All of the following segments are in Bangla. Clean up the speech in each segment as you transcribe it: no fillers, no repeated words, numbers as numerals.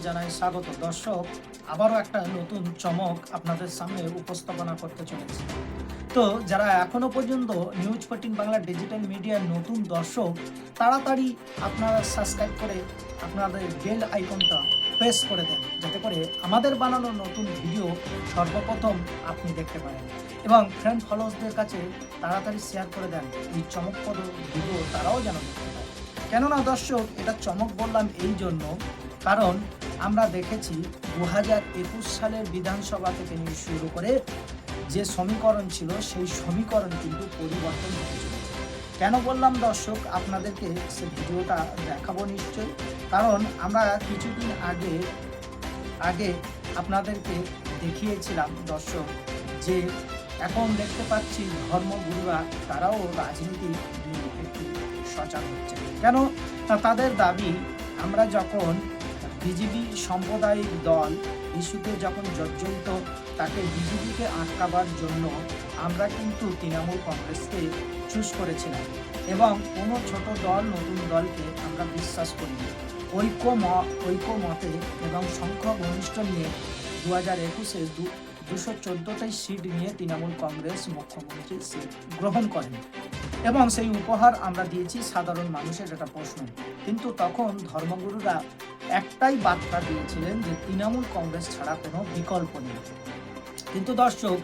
জানাই স্বাগত। দর্শক, আবারও একটা নতুন চমক আপনাদের সামনে উপস্থাপনা করতে চলেছি। তো যারা এখনো পর্যন্ত নিউজ 14 বাংলা ডিজিটাল মিডিয়ার নতুন দর্শক, তাড়াতাড়ি আপনারা সাবস্ক্রাইব করে আপনাদের বেল আইকনটা প্রেস করে দেন, যাতে করে আমাদের বানানো নতুন ভিডিও সর্বপ্রথম আপনি দেখতে পারেন, এবং ফ্রেন্ড ফলোয়ার্সদের কাছে তাড়াতাড়ি শেয়ার করে দেন এই চমকপ্রদ ভিডিও তারাও যেন দেখতে পায়। কেননা দর্শক, এটা চমক বললাম এই জন্য, কারণ আমরা দেখেছি 2021 সালের বিধানসভা থেকে নিয়ে শুরু করে যে সমীকরণ ছিল, সেই সমীকরণ কিন্তু পরিবর্তন হতে চলেছে। কেন বললাম দর্শক, আপনাদেরকে সে ভিডিওটা দেখাবো নিশ্চয়ই। কারণ আমরা কিছুদিন আগে আপনাদেরকে দেখিয়েছিলাম দর্শক, যে এখন দেখতে পাচ্ছি ধর্মগুরুরা তারাও রাজনীতি নিয়ে একটু সজাগ হচ্ছে। কেন? তাদের দাবি, আমরা যখন বিজেপি সাম্প্রদায়িক দল ইস্যুতে যখন জর্জরিত, তাকে বিজেপিকে আটকাবার জন্য আমরা কিন্তু তৃণমূল কংগ্রেসকে চুজ করেছিলাম, এবং কোনো ছোট দল নতুন দলকে আমরা বিশ্বাস করিনি। ঐক্যমতে এবং সংখ্যাগরিষ্ঠ নিয়ে 2021-এ 214টাই সিট নিয়ে তৃণমূল কংগ্রেস মুখ্যমন্ত্রীর সিট গ্রহণ করেন, এবং সেই উপহার আমরা দিয়েছি সাধারণ মানুষের একটা প্রশ্ন। কিন্তু তখন ধর্মগুরুরা একটাই বার্তা দিয়েছিলেন যে তৃণমূল কংগ্রেস ছাড়া কোনো বিকল্প নেই। কিন্তু দর্শক,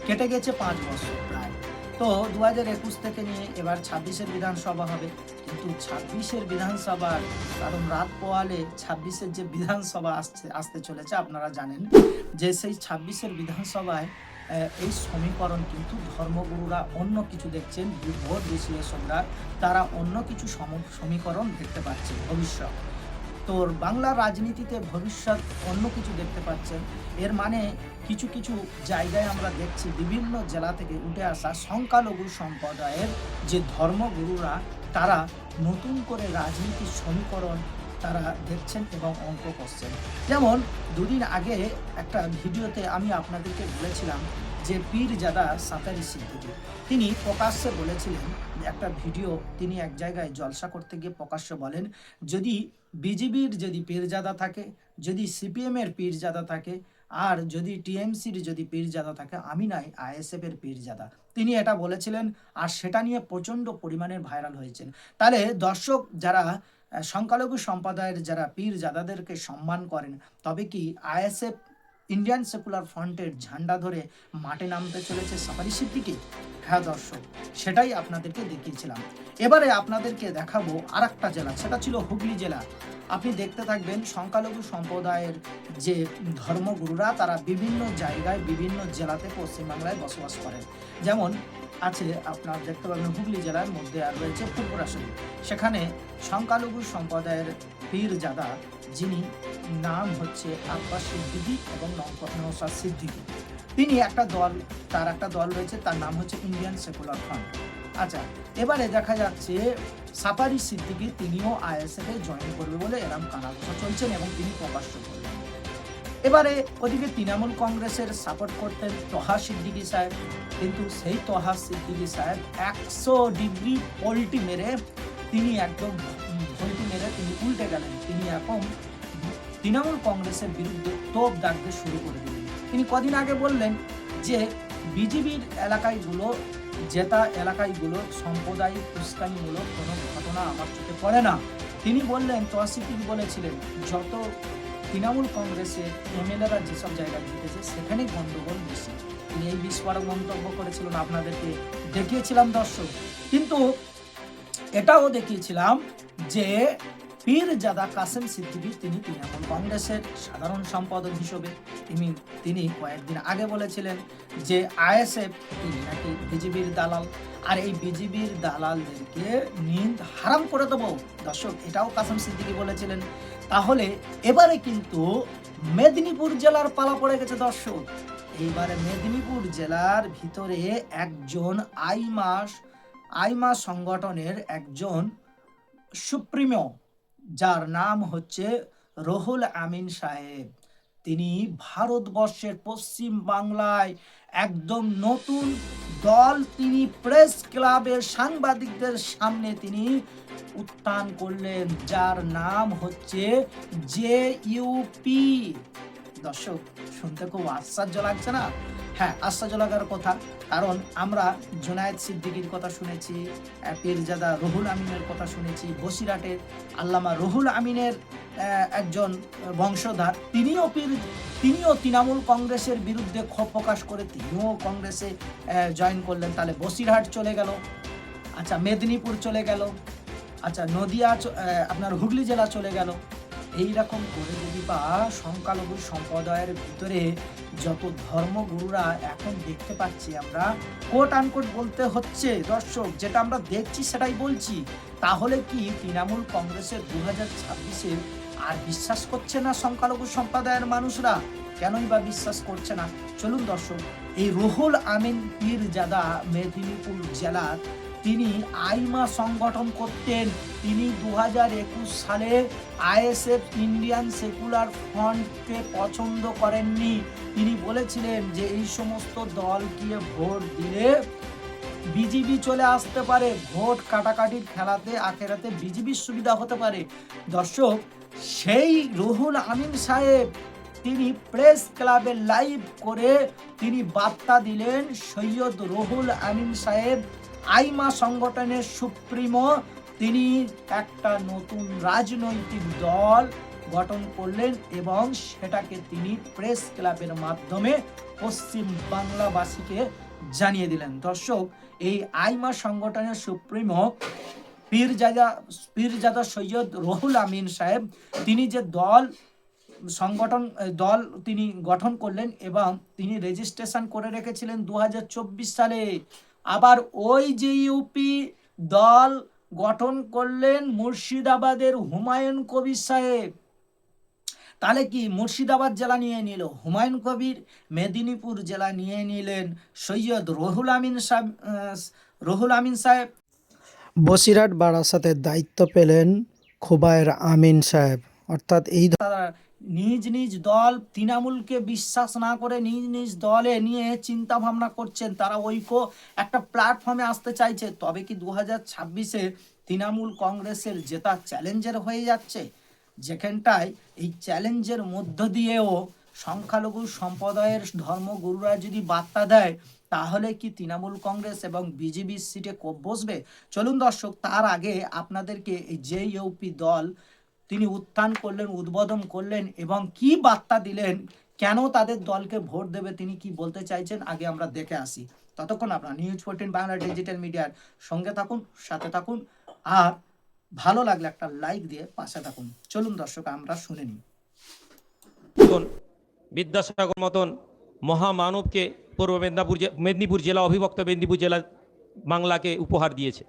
কেটে গেছে 5 বছর প্রায়। তো 2021 থেকে নিয়ে এবার 26-এর বিধানসভা হবে, কিন্তু 26-এর বিধানসভার, কারণ রাত পোয়ালে 26-এর যে বিধানসভা আসতে চলেছে, আপনারা জানেন যে সেই 26-এর বিধানসভায় এই সমীকরণ কিন্তু ধর্মগুরুরা অন্য কিছু দেখছেন, ভোট বিশ্লেষকরা তারা অন্য কিছু সমীকরণ দেখতে পাচ্ছে। ভবিষ্যৎ তোর বাংলার রাজনীতিতে ভবিষ্যৎ অন্য কিছু দেখতে পাচ্ছেন। এর মানে কিছু কিছু জায়গায় আমরা দেখছি বিভিন্ন জেলা থেকে উঠে আসা সংখ্যালঘু সম্প্রদায়ের যে ধর্মগুরুরা, তারা নতুন করে রাজনীতির সমীকরণ তারা দেখছেন এবং অঙ্ক করছেন। যেমন দুদিন আগে একটা ভিডিওতে আমি আপনাদেরকে বলেছিলাম যে পীরজাদা সাতারি সিদ্দিকী, তিনি প্রকাশ্যে বলেছিলেন, একটা ভিডিও তিনি এক জায়গায় জলসা করতে গিয়ে প্রকাশ্যে বলেন, যদি বিজেপির যদি পীরজাদা থাকে, যদি সিপিএমের পীরজাদা থাকে, আর যদি টিএমসির যদি পীরজাদা থাকে, আমি নাই আইএসএফ এর পীরজাদা। তিনি এটা বলেছিলেন, আর সেটা নিয়ে প্রচণ্ড পরিমাণে ভাইরাল হয়েছেন। তাহলে দর্শক, যারা সংখ্যালঘু সম্প্রদায়ের যারা পীরজাদাদেরকে সম্মান করেন, তবে কি আইএসএফ ইন্ডিয়ান সেকুলার ফ্রন্টের ঝান্ডা ধরে মাঠে নামতে চলেছে সাফারি সিদ্দিকী? হ্যাঁ দর্শক, সেটাই আপনাদেরকে দেখিয়েছিলাম। এবারে আপনাদেরকে দেখাবো আর একটা জেলা, সেটা ছিল হুগলি জেলা। আপনি দেখতে থাকবেন সংখ্যালঘু সম্প্রদায়ের যে ধর্মগুরুরা, তারা বিভিন্ন জায়গায় বিভিন্ন জেলাতে পশ্চিমবাংলায় বসবাস করেন। যেমন আছে, আপনার দেখতে পাবেন হুগলি জেলার মধ্যে আর রয়েছে ফুলপুরা, সেখানে সংখ্যালঘু সম্প্রদায়ের পীরজাদা, যিনি নাম হচ্ছে আব্বাস সিদ্দিকী এবং নওশাদ সিদ্দিকী, তিনি তার একটা দল রয়েছে, তার নাম হচ্ছে ইন্ডিয়ান সেকুলার ফ্রন্ট। আচ্ছা, এবারে দেখা যাচ্ছে সাফারি সিদ্দিকী তিনিও আইএসএফ এ জয়েন করবে বলে এরম কানাঘুষা চলছেন, এবং তিনি প্রকাশ্য করলেন। এবারে ওদিকে তৃণমূল কংগ্রেসের সাপোর্ট করতেন তোহা সিদ্দিকী সাহেব, কিন্তু সেই তোহা সিদ্দিকী সাহেব 100 ডিগ্রি পল্টি মেরে তিনি একদম তিনি উল্টে গেলেন। তিনি এখন তৃণমূল কংগ্রেসের বিরুদ্ধে তোপ দাগতে শুরু করে দিলেন। তিনি কদিন আগে বললেন যে বিজেপির এলাকাগুলো সাম্প্রদায়িক উস্কানিমূলক কোনো ঘটনা আমার চোখে পড়ে না। তিনি বললেন, তোহা সিদ্দিকী বলেছিলেন, যত তৃণমূল কংগ্রেসের এমএলএরা যেসব জায়গায় জিতেছে সেখানেই গন্ডগোল বেশি। তিনি এই বিস্ফোরক মন্তব্য করেছিলেন, আপনাদেরকে দেখিয়েছিলাম দর্শক। কিন্তু এটাও দেখিয়েছিলাম যে পীরজাদা কাসেম সিদ্দিকী, তিনি তৃণমূল কংগ্রেসের সাধারণ সম্পাদক হিসেবে তিনি কয়েকদিন আগে বলেছিলেন যে আইএসএফ তিনি নাকি বিজেপির দালাল, আর এই বিজেপির দালালদেরকে নিন্দ হারাম করে দেবো। দর্শক, এটাও কাসেম সিদ্দিকী বলেছিলেন। তাহলে এবারে কিন্তু মেদিনীপুর জেলার পালা পড়ে গেছে দর্শক। এইবারে মেদিনীপুর জেলার ভিতরে একজন আইমা সংগঠনের একজন সুপ্রিমো, যার নাম হচ্ছে রুহুল আমিন সাহেব, তিনি ভারতবর্ষের পশ্চিম বাংলায় একদম নতুন দল, তিনি প্রেস ক্লাবের সাংবাদিকদের সামনে তিনি উত্থান করলেন, যার নাম হচ্ছে জেইউপি। দর্শক, শুনতে খুব আশ্চর্য লাগছে না? হ্যাঁ, আশ্চর্য লাগার কথা, কারণ আমরা জুনায়েদ সিদ্দিকীর কথা শুনেছি, পীরজাদা রুহুল আমিনের কথা শুনেছি, বসিরহাটের আল্লামা রুহুল আমিনের একজন বংশধর, তিনিও তৃণমূল কংগ্রেসের বিরুদ্ধে ক্ষোভ প্রকাশ করে তিনিও কংগ্রেসে জয়েন করলেন। তাহলে বসিরহাট চলে গেল, আচ্ছা মেদিনীপুর চলে গেল, আচ্ছা নদিয়া আপনার হুগলি জেলা চলে গেল। এইরকম করে যদি বা সংখ্যালঘু সম্প্রদায়ের ভিতরে যত ধর্মগুরুরা এখন দেখতে পাচ্ছি আমরা, কোট আনকোট বলতে হচ্ছে দর্শক, যেটা আমরা দেখছি সেটাই বলছি, তাহলে কি তৃণমূল কংগ্রেসের 2026-এ আর বিশ্বাস করছে না সংখ্যালঘু সম্প্রদায়ের মানুষরা? কেনই বা বিশ্বাস করছে না? চলুন দর্শক, এই রুহুল আমিন পীরজাদা মেদিনীপুর জেলার তিনি আইমা সংগঠন করতেন। তিনি 2021 সালে আইএসএফ ইন্ডিয়ান সেকুলার ফ্রন্টকে পছন্দ করেননি। তিনি বলেছিলেন যে এই সমস্ত দল গিয়ে ভোট দিলে বিজেপি চলে আসতে পারে, ভোট কাটাকাটির খেলাতে আখেরাতে বিজেপির সুবিধা হতে পারে। দর্শক, সেই রুহুল আমিন সাহেব তিনি প্রেস ক্লাবে লাইভ করে তিনি বার্তা দিলেন, সৈয়দ রুহুল আমিন সাহেব আইমা সংগঠনের সুপ্রিমো, তিনি একটা নতুন রাজনৈতিক দল গঠন করলেন এবং সেটাকে তিনি প্রেস ক্লাবের মাধ্যমে পশ্চিম বাংলাবাসীকে জানিয়ে দিলেন। দর্শক, এই আইমা সংগঠনের সুপ্রিমো পীরজাদা সৈয়দ রুহুল আমিন সাহেব তিনি যে দল তিনি গঠন করলেন এবং তিনি রেজিস্ট্রেশন করে রেখেছিলেন 2024 সালে। আবার ওই যে ইউপি দল গঠন করলেন মুর্শিদাবাদের হুমায়ুন কবির সাহেব। তাহলে কি মুর্শিদাবাদ জেলা নিয়ে নিল হুমায়ুন কবির, মেদিনীপুর জেলা নিয়ে নিলেন সৈয়দ রুহুল আমিন সাহেব, বসিরহাট বারাসাতের দায়িত্ব পেলেন খোবায়ের আমিন সাহেব। অর্থাৎ এই তারা নিজ নিজ দল তৃণমূলকে বিশ্বাস না করে নিজ নিজ দলে নিয়ে চিন্তা ভাবনা করছেন, তারা ঐক্য একটা প্ল্যাটফর্মে আসতে চাইছে। তবে কি 2026-এ তৃণমূল কংগ্রেসের জেতা চ্যালেঞ্জের হয়ে যাচ্ছে, যেখানটায় এই চ্যালেঞ্জের মধ্য দিয়েও সংখ্যালঘু সম্প্রদায়ের ধর্মগুরুরা যদি বার্তা দেয়, তাহলে কি তৃণমূল কংগ্রেস এবং বিজেপির সিটে কোপ বসবে? চলুন দর্শক, তার আগে আপনাদেরকে এই জেইউপি দল তিনি উত্থান করলেন, উদ্বোধন করলেন এবং কি বার্তা দিলেন, কেন তাদের দলকে ভোট দেবে, তিনি কি বলতে চাইছেন, আগে আমরা দেখে আসি। ততক্ষণ আপনারা নিউজ14 বাংলা ডিজিটাল মিডিয়ার সঙ্গে থাকুন, সাথে থাকুন, আর ভালো লাগলে একটা লাইক দিয়ে পাশে থাকুন। চলুন দর্শক, আমরা শুনে নিই। বিদ্যাসাগর মতন মহামানবকে পূর্ব মেদিনীপুর জেলা অবিভক্ত মেদিনীপুর জেলা বাংলাকে উপহার দিয়েছে।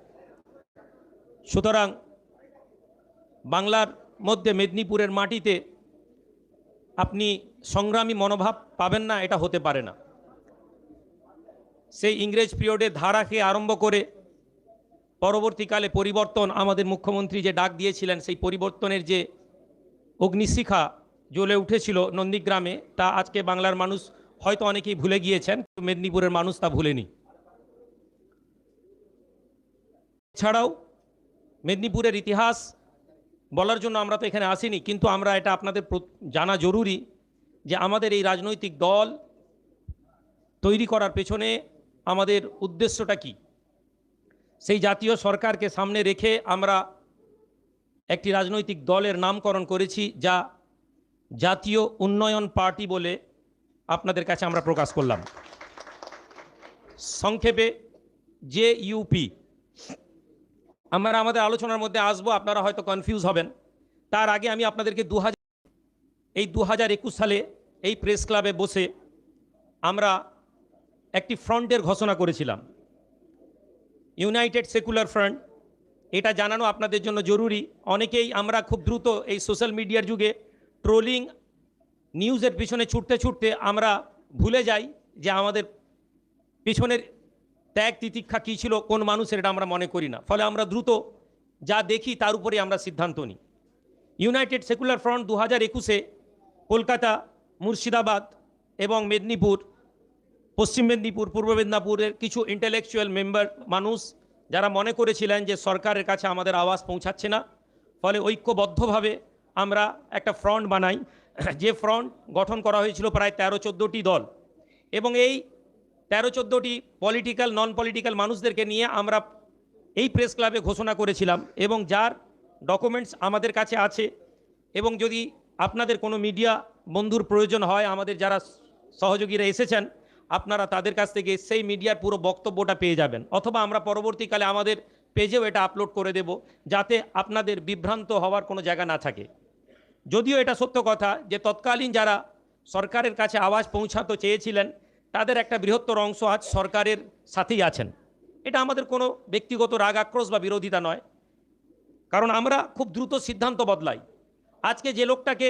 সুতরাং বাংলার মধ্যে মেদিনীপুরের মাটিতে আপনি সংগ্রামী মনোভাব পাবেন না, এটা হতে পারে না। সেই ইংরেজ পিরিয়ডে ধারাকে আরম্ভ করে পরবর্তীকালে পরিবর্তন, আমাদের মুখ্যমন্ত্রী যে ডাক দিয়েছিলেন, সেই পরিবর্তনের যে অগ্নিশিখা জ্বলে উঠেছিল নন্দীগ্রামে, তা আজকে বাংলার মানুষ হয়তো অনেকেই ভুলে গিয়েছেন, মেদিনীপুরের মানুষ তা ভুলেনি। এছাড়াও মেদিনীপুরের ইতিহাস বলার জন্য আমরা তো এখানে আসিনি, কিন্তু আমরা এটা আপনাদের জানা জরুরি যে আমাদের এই রাজনৈতিক দল তৈরি করার পেছনে আমাদের উদ্দেশ্যটা কি। সেই জাতীয় সরকারকে সামনে রেখে আমরা একটি রাজনৈতিক দলের নামকরণ করেছি, যা জাতীয় উন্নয়ন পার্টি বলে আপনাদের কাছে আমরা প্রকাশ করলাম। সংক্ষেপে জেইউপি। আমরা আমাদের আলোচনার মধ্যে আসবো, আপনারা হয়তো কনফিউজ হবেন। তার আগে আমি আপনাদেরকে 2021 সালে এই প্রেস ক্লাবে বসে আমরা একটি ফ্রন্টের ঘোষণা করেছিলাম, ইউনাইটেড সেকুলার ফ্রন্ট। এটা জানানো আপনাদের জন্য জরুরি। অনেকেই আমরা খুব দ্রুত এই সোশ্যাল মিডিয়ার যুগে ট্রোলিং নিউজের পিছনে ছুটতে ছুটতে আমরা ভুলে যাই যে আমাদের পিছনের ত্যাগ তিতিক্ষা কী ছিল, কোন মানুষের, এটা আমরা মনে করি না। ফলে আমরা দ্রুত যা দেখি তার উপরে আমরা সিদ্ধান্ত নিই। ইউনাইটেড সেকুলার ফ্রন্ট 2021-এ কলকাতা, মুর্শিদাবাদ এবং মেদিনীপুর, পশ্চিম মেদিনীপুর, পূর্ব মেদিনীপুরের কিছু ইন্টেলেকচুয়াল মানুষ যারা মনে করেছিলেন যে সরকারের কাছে আমাদের আওয়াজ পৌঁছাচ্ছে না, ফলে ঐক্যবদ্ধভাবে আমরা একটা ফ্রন্ট বানাই, যে ফ্রন্ট গঠন করা হয়েছিল প্রায় 13-14টি দল, এবং এই 13-14টি পলিটিক্যাল নন পলিটিক্যাল মানুষদেরকে নিয়ে আমরা এই প্রেস ক্লাবে ঘোষণা করেছিলাম, এবং যার ডকুমেন্টস আমাদের কাছে আছে। এবং যদি আপনাদের কোনো মিডিয়া বন্ধুর প্রয়োজন হয়, আমাদের যারা সহযোগীরা এসেছেন, আপনারা তাদের কাছ থেকে সেই মিডিয়ার পুরো বক্তব্যটা পেয়ে যাবেন, অথবা আমরা পরবর্তীকালে আমাদের পেজেও এটা আপলোড করে দেব, যাতে আপনাদের বিভ্রান্ত হওয়ার কোনো জায়গা না থাকে। যদিও এটা সত্য কথা যে তৎকালীন যারা সরকারের কাছে আওয়াজ পৌঁছাতে চেয়েছিলেন, তাদের একটা বৃহত্তর অংশ আজ সরকারের সাথেই আছেন। এটা আমাদের কোনো ব্যক্তিগত রাগ আক্রোশ বা বিরোধিতা নয়, কারণ আমরা খুব দ্রুত সিদ্ধান্ত বদলাই। আজকে যে লোকটাকে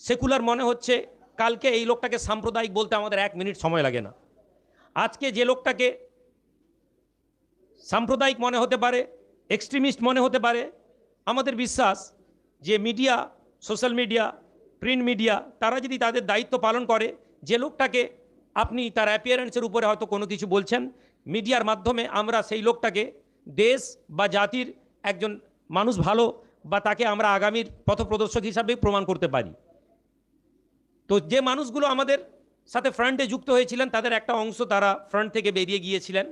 সেকুলার মনে হচ্ছে, কালকে এই লোকটাকে সাম্প্রদায়িক বলতে আমাদের 1 মিনিট সময় লাগে না। আজকে যে লোকটাকে সাম্প্রদায়িক মনে হতে পারে, এক্সট্রিমিস্ট মনে হতে পারে, আমাদের বিশ্বাস যে media, social media, print media, তারা যদি তাদের দায়িত্ব পালন করে, যে লোকটাকে আপনি তার অ্যাপিয়ারেন্সের উপরে হয়তো কোনো কিছু বলছেন, মিডিয়ার মাধ্যমে আমরা সেই লোকটাকে দেশ বা জাতির একজন মানুষ ভালো, বা তাকে আমরা আগামীর পথপ্রদর্শক হিসাবে প্রমাণ করতে পারি। তো যে মানুষগুলো আমাদের সাথে ফ্রন্টে যুক্ত হয়েছিলেন, তাদের একটা অংশ তারা ফ্রন্ট থেকে বেরিয়ে গিয়েছিলেন,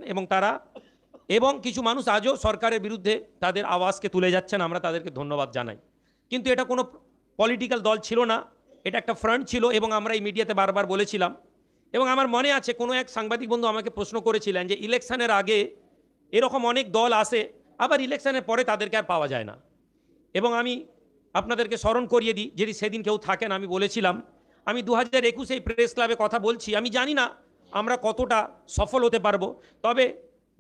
এবং কিছু মানুষ আজও সরকারের বিরুদ্ধে তাদের আওয়াজকে তুলে যাচ্ছেন, আমরা তাদেরকে ধন্যবাদ জানাই। কিন্তু এটা কোনো পলিটিক্যাল দল ছিল না, এটা একটা ফ্রন্ট ছিল, এবং আমরা এই মিডিয়াতে বারবার বলেছিলাম। এবং আমার মনে আছে কোনো এক সাংবাদিক বন্ধু আমাকে প্রশ্ন করেছিলেন যে ইলেকশনের আগে এরকম অনেক দল আসে, আবার ইলেকশনের পরে তাদেরকে আর পাওয়া যায় না। এবং আমি আপনাদেরকে স্মরণ করিয়ে দিই, যদি সেদিন কেউ থাকেন, আমি বলেছিলাম আমি 2021 এই প্রেস ক্লাবে কথা বলছি, আমি জানি না আমরা কতটা সফল হতে পারবো, তবে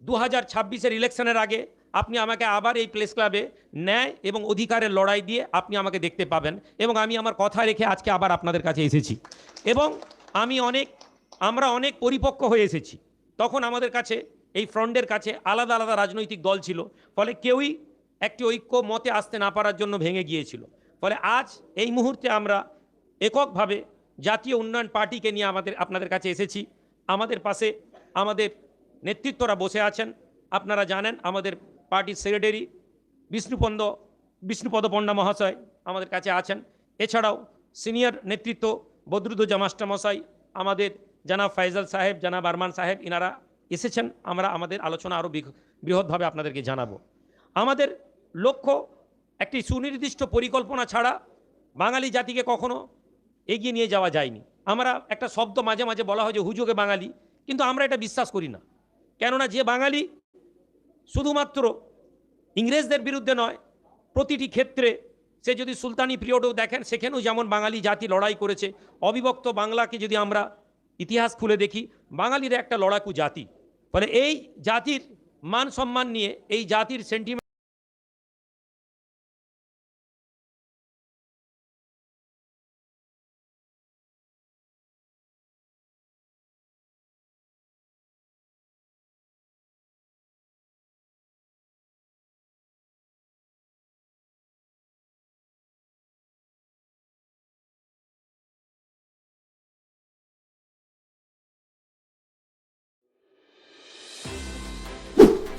2026-এর ইলেকশনের আগে আপনি আমাকে আবার এই প্রেস ক্লাবে ন্যায় এবং অধিকারের লড়াই দিয়ে আপনি আমাকে দেখতে পাবেন। এবং আমি আমার কথা রেখে আজকে আবার আপনাদের কাছে এসেছি, এবং আমরা অনেক পরিপক্ক হয়ে এসেছি। তখন আমাদের কাছে এই ফ্রন্টের কাছে আলাদা আলাদা রাজনৈতিক দল ছিল, ফলে কেউই একটি ঐক্য মতে আসতে না পারার জন্য ভেঙে গিয়েছিল। ফলে আজ এই মুহূর্তে আমরা এককভাবে জাতীয় উন্নয়ন পার্টিকে নিয়ে আপনাদের কাছে এসেছি। আমাদের পাশে আমাদের নেতৃত্বরা বসে আছেন। আপনারা জানেন আমাদের পার্টির সেক্রেটারি বিষ্ণুপদ পণ্ডা মহাশয় আমাদের কাছে আছেন। এছাড়াও সিনিয়র নেতৃত্ব বদরুদ্দোজা মাস্টারমশাই, আমাদের জানাব ফাইজাল সাহেব, জানাব আরমান সাহেব, ইনারা এসেছেন। আমরা আমাদের আলোচনা আরও বৃহৎভাবে আপনাদেরকে জানাবো। আমাদের লক্ষ্য একটি সুনির্দিষ্ট পরিকল্পনা ছাড়া বাঙালি জাতিকে কখনো এগিয়ে নিয়ে যাওয়া যায়নি। আমরা একটা শব্দ মাঝে মাঝে বলা হয় যে হুজুগে বাঙালি, কিন্তু আমরা এটা বিশ্বাস করি না। কেননা যে বাঙালি শুধুমাত্র ইংরেজদের বিরুদ্ধে নয়, প্রতিটি ক্ষেত্রে, সে যদি সুলতানি পিরিয়ডেও দেখেন, সেখানেও যেমন বাঙালি জাতি লড়াই করেছে। অবিভক্ত বাংলাকে যদি আমরা ইতিহাস খুলে দেখি, বাঙালিরা একটা লড়াকু জাতি। ফলে এই জাতির মান সম্মান নিয়ে, এই জাতির সেন্টিমেন্ট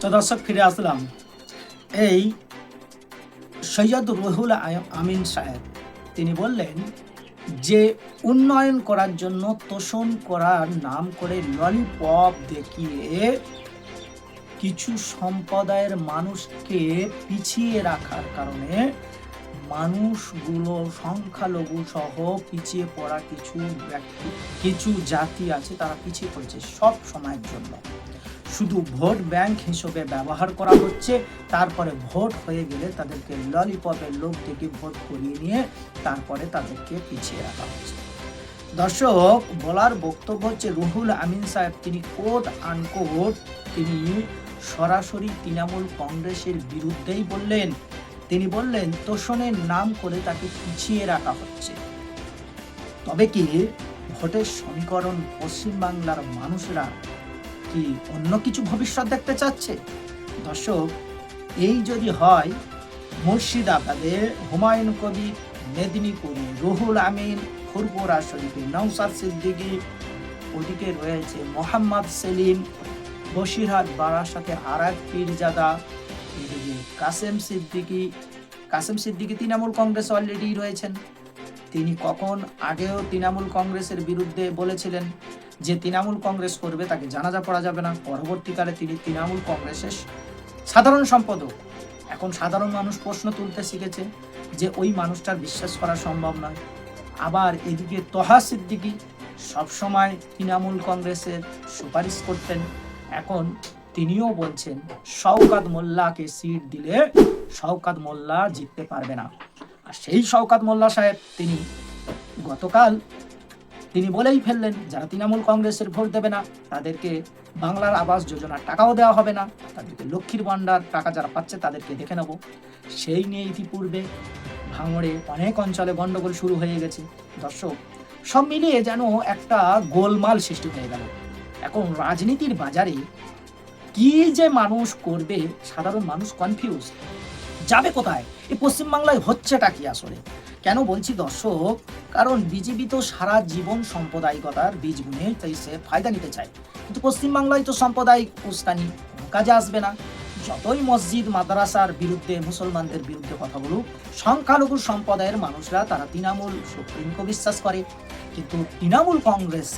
তো দর্শক, ফিরে আসলাম। এই সৈয়দ রুহুল আমিন সাহেব তিনি বললেন যে উন্নয়ন করার জন্য তোষণ করার নাম করে ললিপপ দেখিয়ে কিছু সম্প্রদায়ের মানুষকে পিছিয়ে রাখার কারণে মানুষগুলো, সংখ্যালঘু সহ পিছিয়ে পড়া কিছু জাতি আছে, তারা পিছিয়ে পড়েছে সব সময়ের জন্য। শুধু ভোট ব্যাংক হিসেবে ব্যবহার করা হচ্ছে, তারপরে ভোট হয়ে গেলে তাদেরকে ললিপপের লোভ থেকে ভোট করিয়ে নিয়ে তারপরে তাদেরকে পিছিয়ে রাখা হচ্ছে। দর্শক, বলার বক্তব্য হচ্ছে রুহুল আমিন সাহেব তিনি কোট আনকোট তিনি সরাসরি তৃণমূল কংগ্রেসের বিরুদ্ধেই বললেন। তিনি বললেন তোষণের নাম করে তাকে পিছিয়ে রাখা হচ্ছে। তবে কি ভোটের সমীকরণ পশ্চিমবাংলার মানুষরা কি অন্য কিছু ভবিষ্যৎ দেখতে চাচ্ছে? দর্শক, এই যদি হয়, মুর্শিদাবাদে হুমায়ুন কবির, মেদিনীপুরে রুহুল আমিন, ফুরফুরা শরীফে নওশাদ সিদ্দিকী, ওদিকে রয়েছে মোহাম্মদ সেলিম, বসিরহাট বারাসাতে আর এক পীরজাদা, এদিকে কাসেম সিদ্দিকী তৃণমূল কংগ্রেস অলরেডি রয়েছেন। তিনি কখন আগেও তৃণমূল কংগ্রেসের বিরুদ্ধে বলেছিলেন যে তৃণমূল কংগ্রেস করবে তাকে জানাজা পড়া যাবে না। পরবর্তীকালে তিনি তৃণমূল কংগ্রেসের সাধারণ সম্পাদক। এখন সাধারণ মানুষ প্রশ্ন তুলতে শিখেছে যে ওই মানুষটার বিশ্বাস করা সম্ভব নয়। আবার এদিকে তোহা সিদ্দিকী সবসময় তৃণমূল কংগ্রেসের সুপারিশ করতেন, এখন তিনিও বলছেন শওকত মোল্লাকে সিট দিলে শওকত মোল্লা জিততে পারবে না। আর সেই শওকত মোল্লা সাহেব গতকাল তিনি বলেই ফেললেন যারা তৃণমূল কংগ্রেসের ভোট দেবে না তাদেরকে বাংলার আবাস যোজনার টাকাও দেওয়া হবে না, তাদেরকে লক্ষ্মীর ভাণ্ডার টাকা যারা পাচ্ছে তাদেরকে দেখে নেব। সেই নিয়ে ইতিপূর্বে ভাঙড়ে অনেক অঞ্চলে গন্ডগোল শুরু হয়ে গেছে। দর্শক, সব মিলিয়ে যেন একটা গোলমাল সৃষ্টি হয়ে গেল। এখন রাজনীতির বাজারে কি যে মানুষ করবে, সাধারণ মানুষ কনফিউজ, যাবে কোথায়? এই পশ্চিমবাংলায় হচ্ছেটা কি আসলে? কেন বলছি দর্শক, কারণ বিজেপি তো সারা জীবন সাম্প্রদায়িকতার বীজ বুনে সে ফায়দা নিতে চায়, কিন্তু পশ্চিমবাংলায় তো সাম্প্রদায়িক উস্কানি কাজে আসবে না। যতই মসজিদ মাদ্রাসার বিরুদ্ধে মুসলমানদের বিরুদ্ধে কথা বলুক, সংখ্যালঘু সম্প্রদায়ের মানুষরা তারা তৃণমূল সুপ্রিমকে বিশ্বাস করে, কিন্তু তৃণমূল কংগ্রেস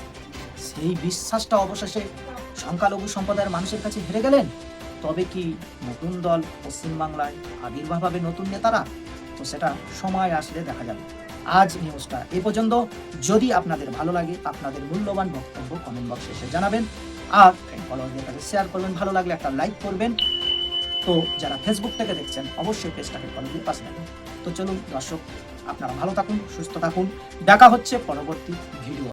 সেই বিশ্বাসটা অবশেষে সংখ্যালঘু সম্প্রদায়ের মানুষের কাছে হেরে গেলেন। তবে কি নতুন দল পশ্চিমবাংলায় আবির্ভাব হবে, নতুন নেতারা? তো সেটা সময় আসলে দেখা যাবে। আজ নিউজটা এই পর্যন্ত। যদি আপনাদের ভালো লাগে আপনাদের মূল্যবান বক্তব্য কমেন্ট বক্সে এসে জানাবেন, আর ফলোয়ারদের কাছে শেয়ার করবেন, ভালো লাগলে একটা লাইক করবেন। তো যারা ফেসবুক থেকে দেখছেন অবশ্যই পেজটাকে ফলো দিয়ে পাশে থাকবেন। তো চলুন দর্শক, আপনারা ভালো থাকুন, সুস্থ থাকুন, দেখা হচ্ছে পরবর্তী ভিডিও।